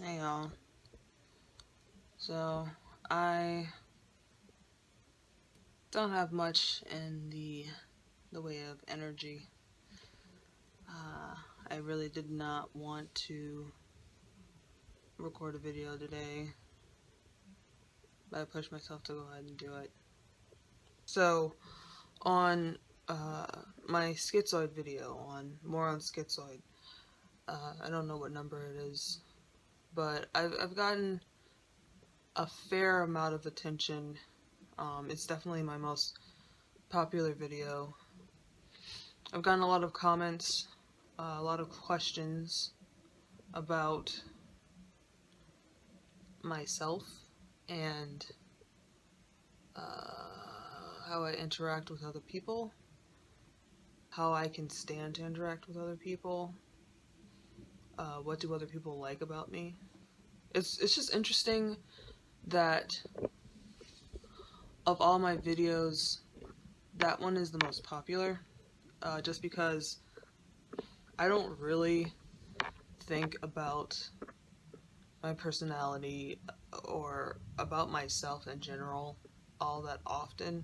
Hey y'all. So I don't have much in the way of energy. I really did not want to record a video today, but I pushed myself to go ahead and do it. So on my Schizoid video, more on Schizoid, I don't know what number it is, but I've gotten a fair amount of attention. It's definitely my most popular video. I've gotten a lot of comments, a lot of questions about myself and how I interact with other people, how I can stand to interact with other people, what do other people like about me. It's just interesting that of all my videos, that one is the most popular, just because I don't really think about my personality or about myself in general all that often.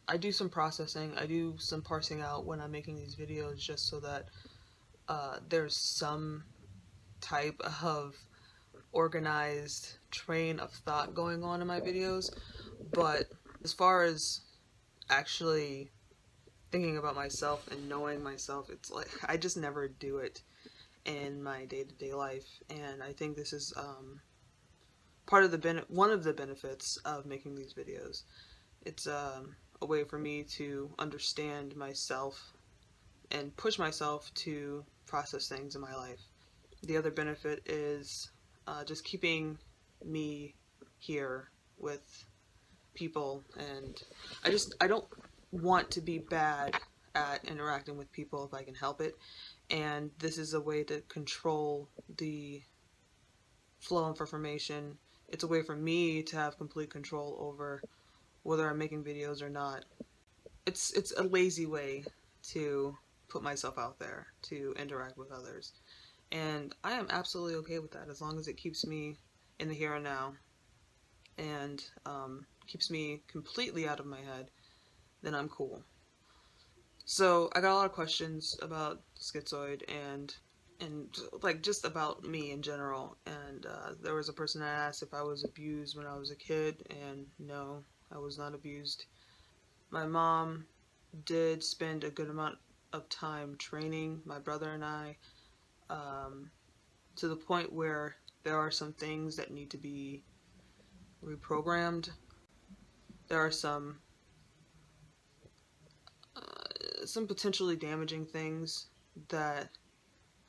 I do some processing, I do some parsing out when I'm making these videos just so that there's some type of organized train of thought going on in my videos. But as far as actually thinking about myself and knowing myself, it's like I just never do it in my day-to-day life, and I think this is one of the benefits of making these videos. It's a way for me to understand myself and push myself to process things in my life. The other benefit is just keeping me here with people, and I don't want to be bad at interacting with people if I can help it, and this is a way to control the flow of information. It's a way for me to have complete control over whether I'm making videos or not. It's a lazy way to put myself out there to interact with others, and I am absolutely okay with that as long as it keeps me in the here and now and keeps me completely out of my head. Then I'm cool. So I got a lot of questions about Schizoid and like just about me in general, and there was a person that asked if I was abused when I was a kid, and no, I was not abused. My mom did spend a good amount of time training my brother and I, to the point where there are some things that need to be reprogrammed. There are some potentially damaging things that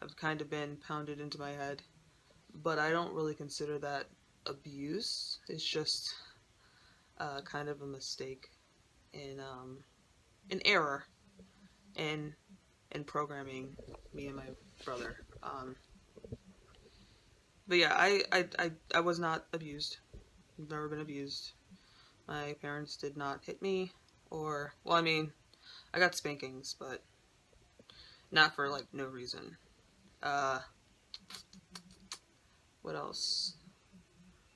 have kind of been pounded into my head, but I don't really consider that abuse. It's just kind of a mistake in an error in programming me and my brother. But yeah, I was not abused. I've never been abused. My parents did not hit me, or, well, I mean, I got spankings, but not for, like, no reason. What else?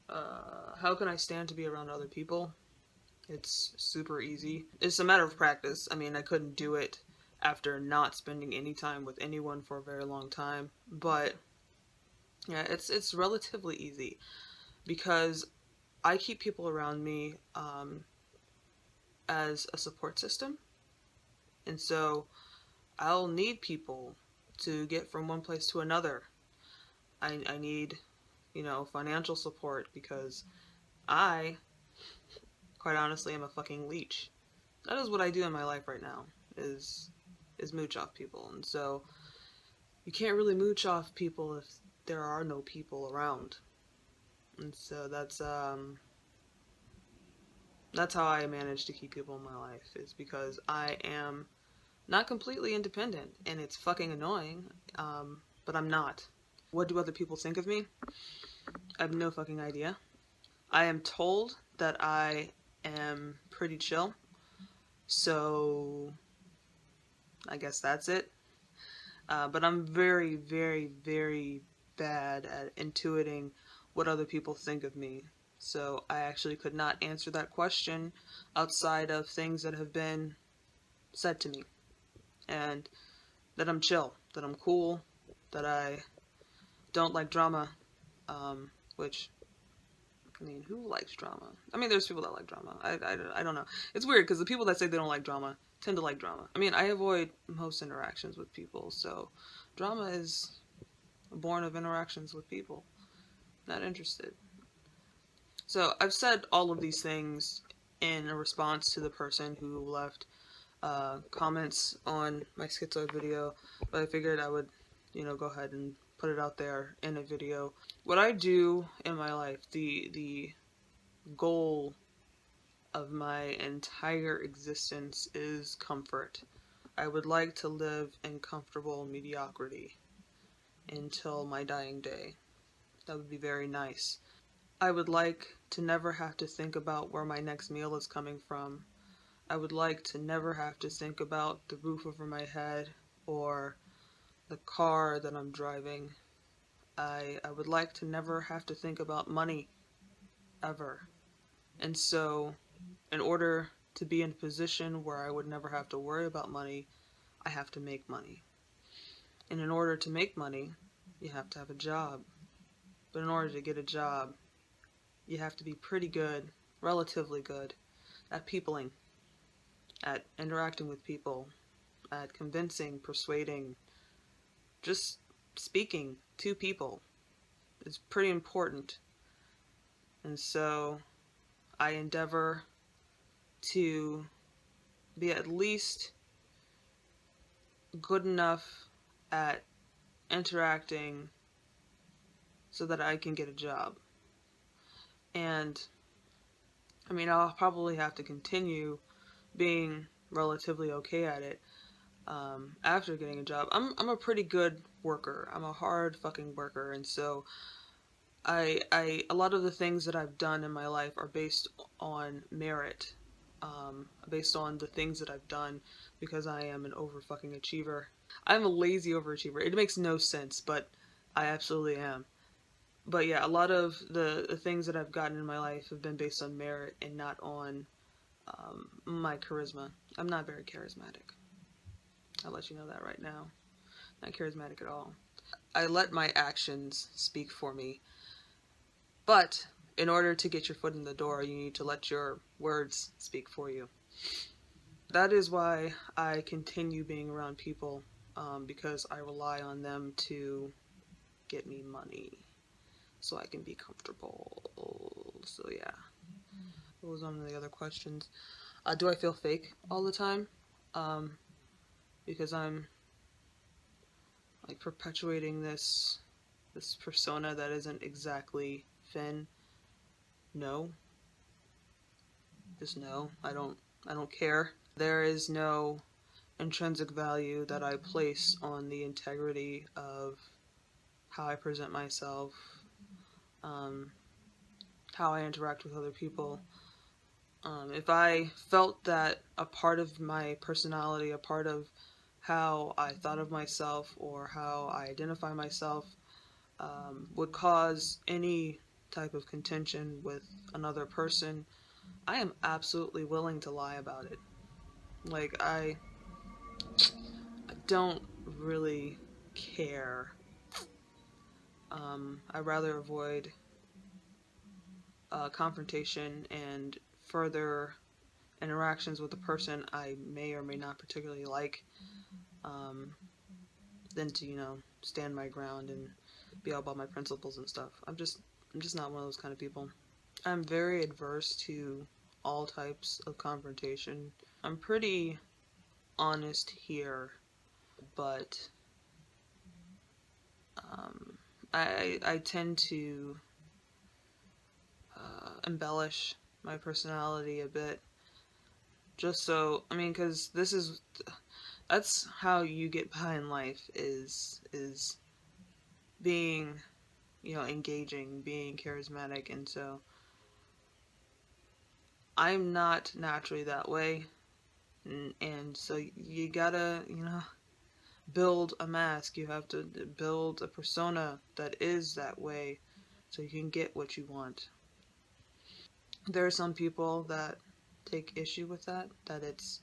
How can I stand to be around other people? It's super easy. It's a matter of practice. I mean, I couldn't do it after not spending any time with anyone for a very long time, but yeah, it's relatively easy because I keep people around me as a support system, and so I'll need people to get from one place to another. I need, financial support because I, quite honestly, am a fucking leech. That is what I do in my life right now, is mooch off people. And so you can't really mooch off people if there are no people around. And so that's how I manage to keep people in my life, is because I am not completely independent, and it's fucking annoying, but I'm not. What do other people think of me? I have no fucking idea. I am told that I am pretty chill, so I guess that's it. But I'm very, very, very bad at intuiting what other people think of me. So I actually could not answer that question outside of things that have been said to me. And that I'm chill, that I'm cool, that I don't like drama, which, I mean, who likes drama? I mean, there's people that like drama. I don't know. It's weird because the people that say they don't like drama tend to like drama. I mean, I avoid most interactions with people, so drama is born of interactions with people. Not interested. So I've said all of these things in a response to the person who left comments on my Schizoid video, but I figured I would, go ahead and put it out there in a video. What I do in my life, the goal of my entire existence is comfort. I would like to live in comfortable mediocrity until my dying day. That would be very nice. I would like to never have to think about where my next meal is coming from. I would like to never have to think about the roof over my head or the car that I'm driving. I would like to never have to think about money, ever. And so, in order to be in a position where I would never have to worry about money, I have to make money. And in order to make money, you have to have a job. But in order to get a job, you have to be pretty good, relatively good, at peopling, at interacting with people, at convincing, persuading, just speaking to people. It's pretty important. And so I endeavor to be at least good enough at interacting so that I can get a job. And I mean, I'll probably have to continue being relatively okay at it after getting a job. I'm a pretty good worker. I'm a hard fucking worker, and so a lot of the things that I've done in my life are based on merit, based on the things that I've done because I am an over fucking achiever. I'm a lazy overachiever. It makes no sense, but I absolutely am. But yeah, a lot of the things that I've gotten in my life have been based on merit and not on my charisma. I'm not very charismatic. I'll let you know that right now. Not charismatic at all. I let my actions speak for me. But in order to get your foot in the door, you need to let your words speak for you. That is why I continue being around people, because I rely on them to get me money so I can be comfortable. So yeah. What was one of the other questions? Do I feel fake all the time? Because I'm like perpetuating this persona that isn't exactly Finn. No. Just no. I don't care. There is no intrinsic value that I place on the integrity of how I present myself, how I interact with other people. If I felt that a part of my personality, a part of how I thought of myself or how I identify myself would cause any type of contention with another person, I am absolutely willing to lie about it. Like, I don't really care. I'd rather avoid confrontation and further interactions with a person I may or may not particularly like, than to, stand my ground and be all about my principles and stuff. I'm just not one of those kind of people. I'm very adverse to all types of confrontation. I'm pretty honest here, but I tend to embellish my personality a bit, just so, I mean, because that's how you get by in life, is being, engaging, being charismatic, and so I'm not naturally that way, and so you gotta, build a mask. You have to build a persona that is that way so you can get what you want. There are some people that take issue with that, that it's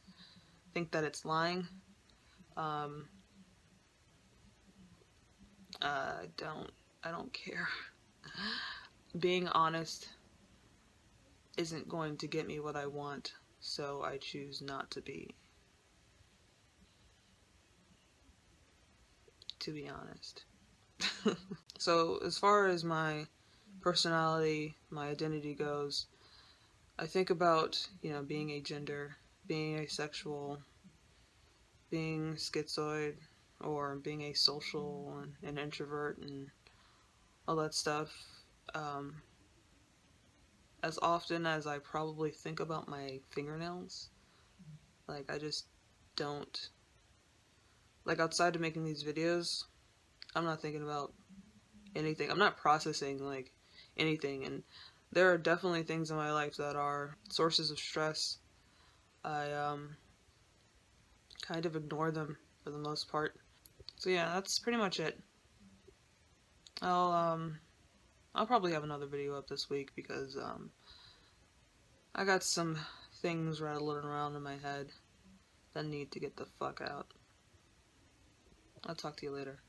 think that it's lying. Um, I don't I don't care. Being honest isn't going to get me what I want, so I choose not to be honest. So as far as my personality, my identity goes, I think about, being agender, being asexual, being schizoid, or being asocial and an introvert and all that stuff. Um, as often as I probably think about my fingernails, like I just don't, like outside of making these videos, I'm not thinking about anything. I'm not processing like anything, and there are definitely things in my life that are sources of stress. I kind of ignore them for the most part. So yeah, that's pretty much it. I'll um I'll probably have another video up this week because I got some things rattling around in my head that need to get the fuck out. I'll talk to you later.